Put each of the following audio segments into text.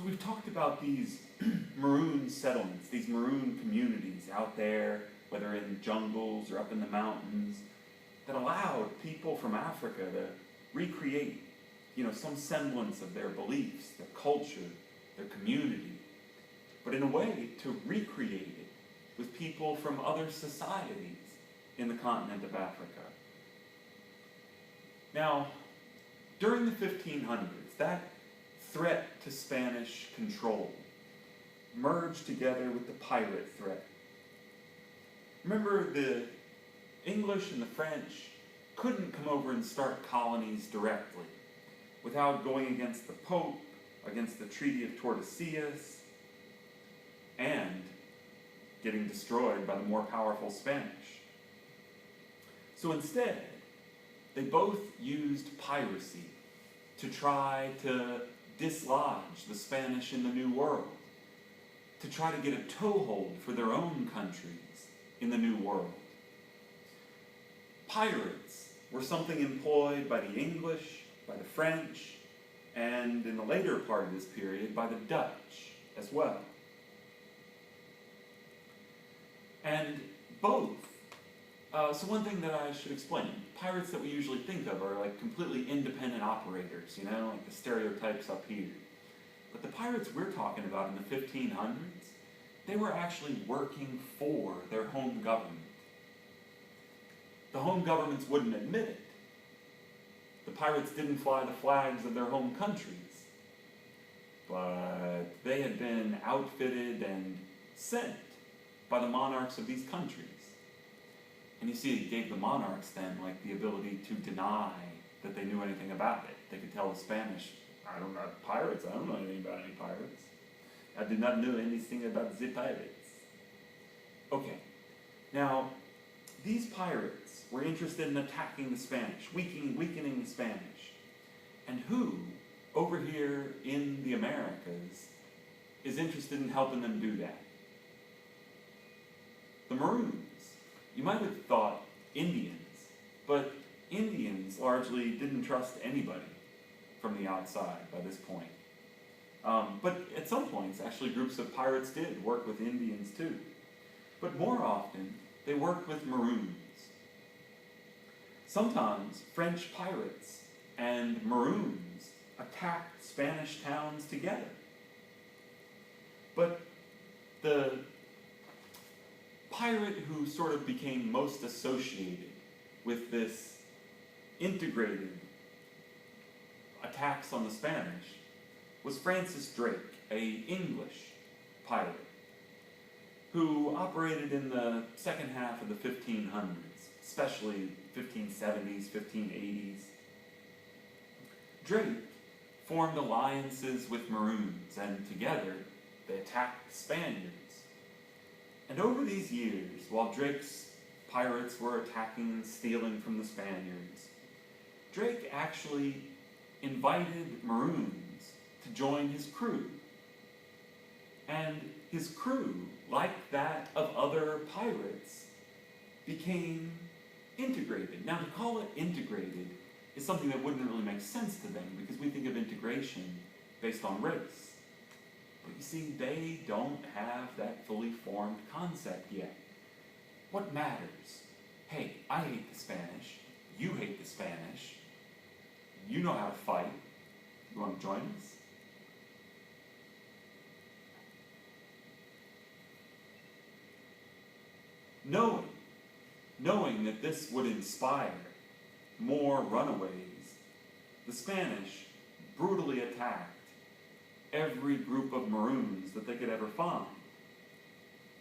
So we've talked about these maroon settlements, these maroon communities out there, whether in jungles or up in the mountains, that allowed people from Africa to recreate, some semblance of their beliefs, their culture, their community, but in a way to recreate it with people from other societies in the continent of Africa. Now, during the 1500s, that threat to Spanish control merged together with the pirate threat. Remember, the English and the French couldn't come over and start colonies directly without going against the Pope, against the Treaty of Tordesillas, and getting destroyed by the more powerful Spanish. So instead, they both used piracy to try to dislodge the Spanish in the New World, to try to get a toehold for their own countries in the New World. Pirates were something employed by the English, by the French, and in the later part of this period, by the Dutch as well. And both, so one thing that I should explain, pirates that we usually think of are like completely independent operators, like the stereotypes up here. But the pirates we're talking about in the 1500s, they were actually working for their home government. The home governments wouldn't admit it. The pirates didn't fly the flags of their home countries, but they had been outfitted and sent by the monarchs of these countries. And you see, it gave the monarchs then the ability to deny that they knew anything about it. They could tell the Spanish, I don't know pirates, I don't know anything about any pirates. I did not know anything about the pirates. Okay, now, these pirates were interested in attacking the Spanish, weakening the Spanish. And who, over here in the Americas, is interested in helping them do that? The Maroons. You might have thought Indians, but Indians largely didn't trust anybody from the outside by this point. But at some points, actually, groups of pirates did work with Indians too. But more often, they worked with Maroons. Sometimes French pirates and Maroons attacked Spanish towns together. But the pirate who sort of became most associated with this integrated attacks on the Spanish was Francis Drake, an English pirate, who operated in the second half of the 1500s, especially 1570s, 1580s. Drake formed alliances with Maroons, and together they attacked the Spaniards. And over these years, while Drake's pirates were attacking and stealing from the Spaniards, Drake actually invited Maroons to join his crew. And his crew, like that of other pirates, became integrated. Now, to call it integrated is something that wouldn't really make sense to them, because we think of integration based on race. But you see, they don't have that fully formed concept yet. What matters? Hey, I hate the Spanish. You hate the Spanish. You know how to fight. You want to join us? Knowing that this would inspire more runaways, the Spanish brutally attacked every group of Maroons that they could ever find.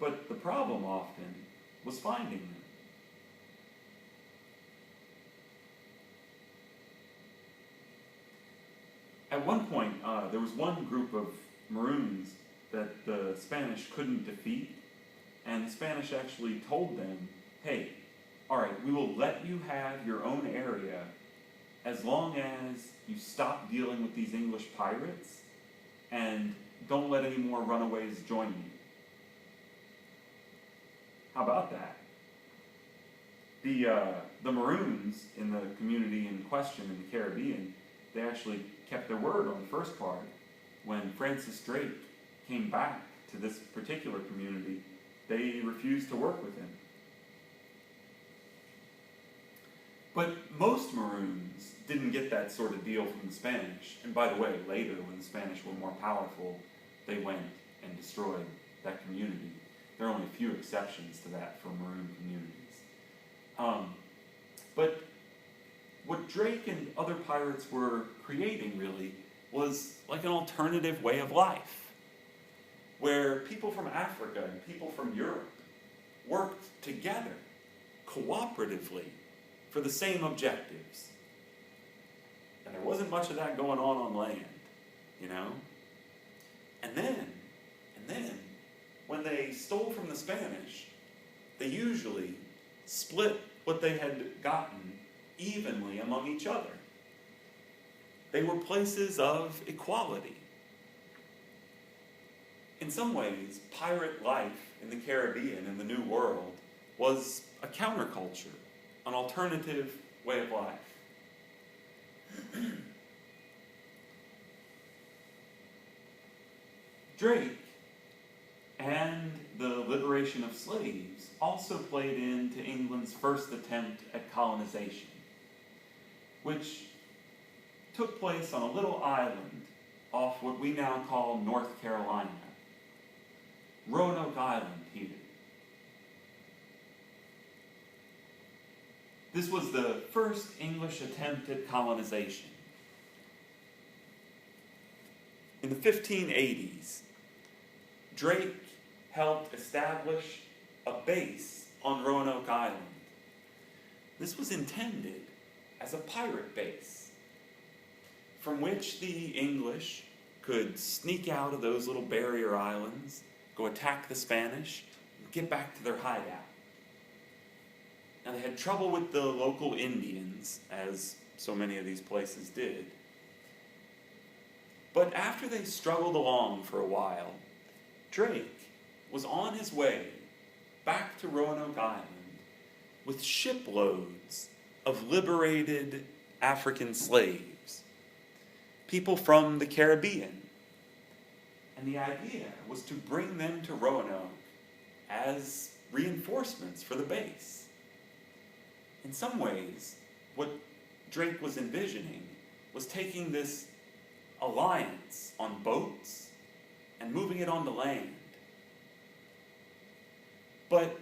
But the problem often was finding them. At one point, there was one group of Maroons that the Spanish couldn't defeat, and the Spanish actually told them, hey, all right, we will let you have your own area as long as you stop dealing with these English pirates and don't let any more runaways join you. How about that? The Maroons in the community in question in the Caribbean, they actually kept their word on the first part, when Francis Drake came back to this particular community, they refused to work with him. But most Maroons didn't get that sort of deal from the Spanish. And by the way, later, when the Spanish were more powerful, they went and destroyed that community. There are only a few exceptions to that for Maroon communities. But what Drake and other pirates were creating, really, was like an alternative way of life, where people from Africa and people from Europe worked together, cooperatively, for the same objectives. And there wasn't much of that going on land, you know? And then, when they stole from the Spanish, they usually split what they had gotten evenly among each other. They were places of equality. In some ways, pirate life in the Caribbean, in the New World, was a counterculture, an alternative way of life. Drake and the liberation of slaves also played into England's first attempt at colonization, which took place on a little island off what we now call North Carolina, Roanoke Island here. This was the first English attempt at colonization. In the 1580s, Drake helped establish a base on Roanoke Island. This was intended as a pirate base, from which the English could sneak out of those little barrier islands, go attack the Spanish, and get back to their hideout. Now, they had trouble with the local Indians, as so many of these places did. But after they struggled along for a while, Drake was on his way back to Roanoke Island with shiploads of liberated African slaves, people from the Caribbean. And the idea was to bring them to Roanoke as reinforcements for the base. In some ways, what Drake was envisioning was taking this alliance on boats and moving it onto land. But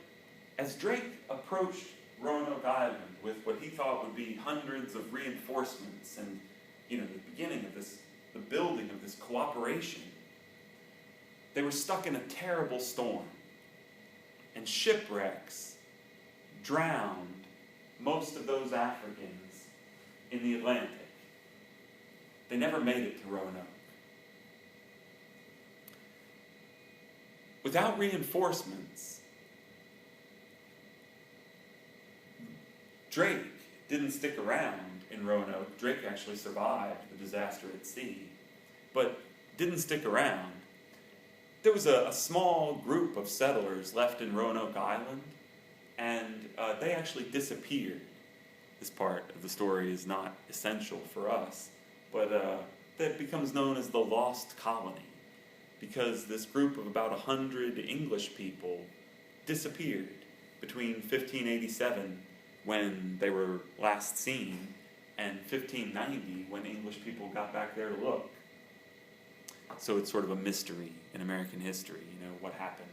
as Drake approached Roanoke Island with what he thought would be hundreds of reinforcements and, the beginning of this, the building of this cooperation, they were stuck in a terrible storm, and shipwrecks drowned most of those Africans in the Atlantic. They never made it to Roanoke. Without reinforcements, Drake didn't stick around in Roanoke. Drake actually survived the disaster at sea, but didn't stick around. There was a small group of settlers left in Roanoke Island, and they actually disappeared. This part of the story is not essential for us, but that becomes known as the Lost Colony, because this group of about 100 English people disappeared between 1587, when they were last seen, and 1590, when English people got back there to look. So it's sort of a mystery in American history, what happened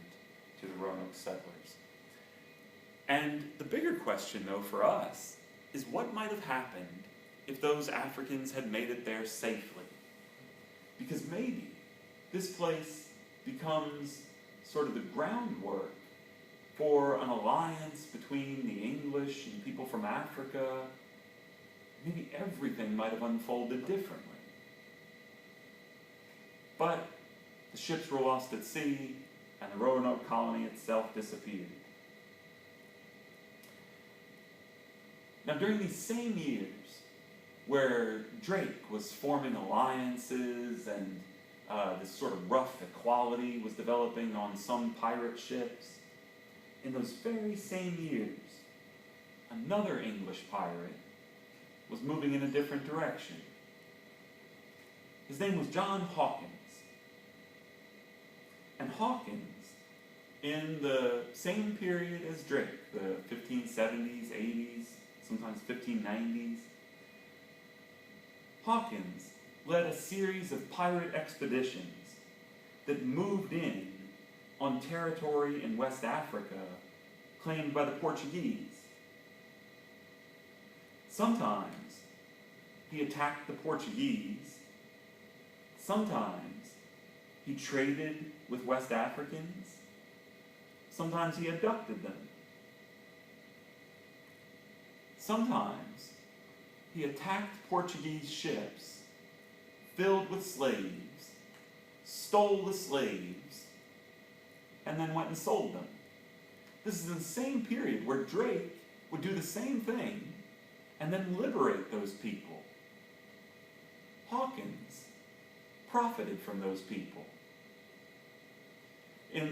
to the Roanoke settlers. And the bigger question, though, for us, is what might have happened if those Africans had made it there safely? Because maybe this place becomes sort of the groundwork for an alliance between the English and people from Africa. Maybe everything might have unfolded differently. But the ships were lost at sea, and the Roanoke colony itself disappeared. Now, during these same years, where Drake was forming alliances and this sort of rough equality was developing on some pirate ships, in those very same years, another English pirate was moving in a different direction. His name was John Hawkins, And Hawkins, in the same period as Drake, the 1570s, 80s, sometimes 1590s, Hawkins led a series of pirate expeditions that moved in on territory in West Africa claimed by the Portuguese. Sometimes he attacked the Portuguese. Sometimes he traded with West Africans. Sometimes he abducted them. Sometimes he attacked Portuguese ships filled with slaves, stole the slaves, and then went and sold them. This is the same period where Drake would do the same thing and then liberate those people. Hawkins profited from those people.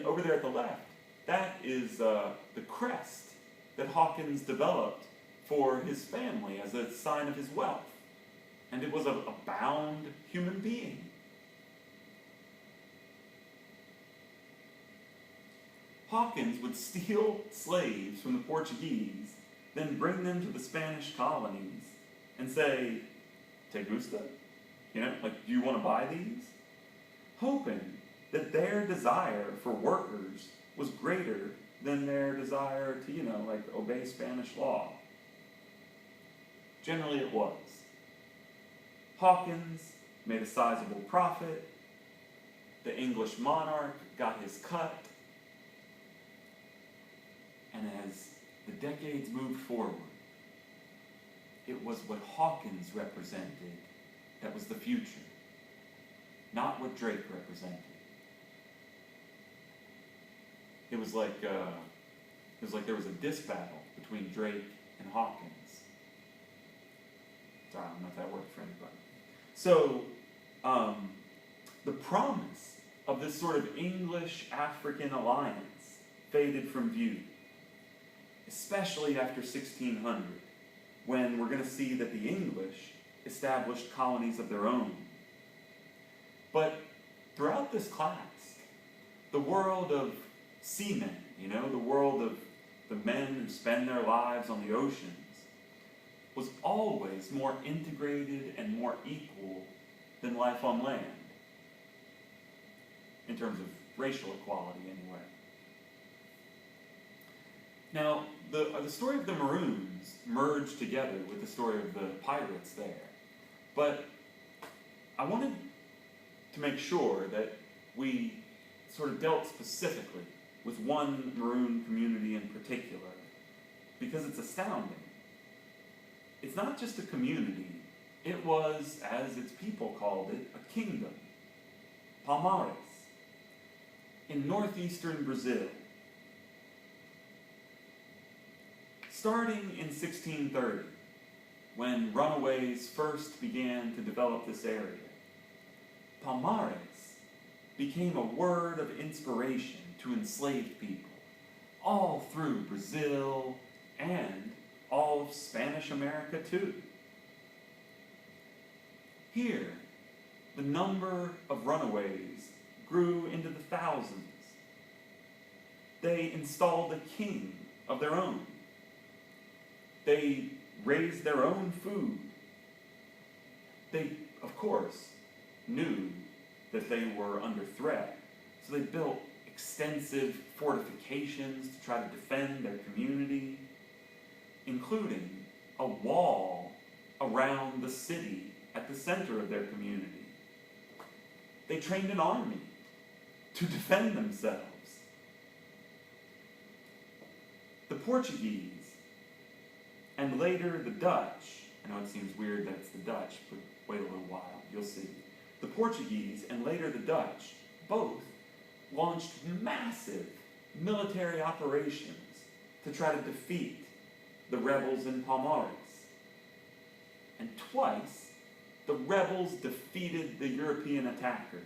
Over there at the left, that is the crest that Hawkins developed for his family as a sign of his wealth. And it was a bound human being. Hawkins would steal slaves from the Portuguese, then bring them to the Spanish colonies and say, "Te gusta? You know, like, do you want to buy these?" Hoping that their desire for workers was greater than their desire to, obey Spanish law. Generally it was. Hawkins made a sizable profit. The English monarch got his cut. And as the decades moved forward, it was what Hawkins represented that was the future, not what Drake represented. It was like there was a diss battle between Drake and Hawkins. Sorry, I don't know if that worked for anybody. So, the promise of this sort of English-African alliance faded from view, especially after 1600, when we're going to see that the English established colonies of their own. But throughout this class, the world of seamen, the world of the men who spend their lives on the oceans, was always more integrated and more equal than life on land, in terms of racial equality anyway. Now, the story of the Maroons merged together with the story of the pirates there, but I wanted to make sure that we sort of dealt specifically with one Maroon community in particular, because it's astounding. It's not just a community, it was, as its people called it, a kingdom. Palmares, in northeastern Brazil. Starting in 1630, when runaways first began to develop this area, Palmares became a word of inspiration to enslaved people all through Brazil and all of Spanish America too. Here, the number of runaways grew into the thousands. They installed a king of their own. They raised their own food. They, of course, knew that they were under threat, so they built extensive fortifications to try to defend their community, including a wall around the city at the center of their community. They trained an army to defend themselves. The Portuguese, and later the Dutch, I know it seems weird that it's the Dutch, but wait a little while, you'll see. The Portuguese and later the Dutch both launched massive military operations to try to defeat the rebels in Palmares. And twice, the rebels defeated the European attackers.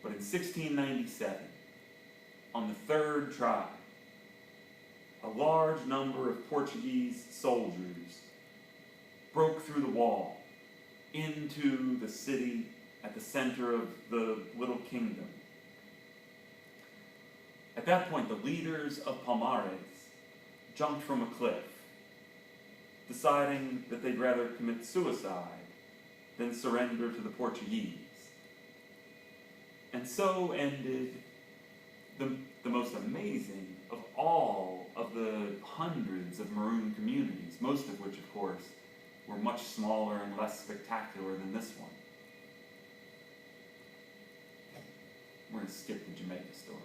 But in 1697, on the third try, a large number of Portuguese soldiers broke through the wall into the city at the center of the little kingdom. At that point, the leaders of Palmares jumped from a cliff, deciding that they'd rather commit suicide than surrender to the Portuguese. And so ended the most amazing of all of the hundreds of maroon communities, most of which, of course, were much smaller and less spectacular than this one. We're going to skip the Jamaica story.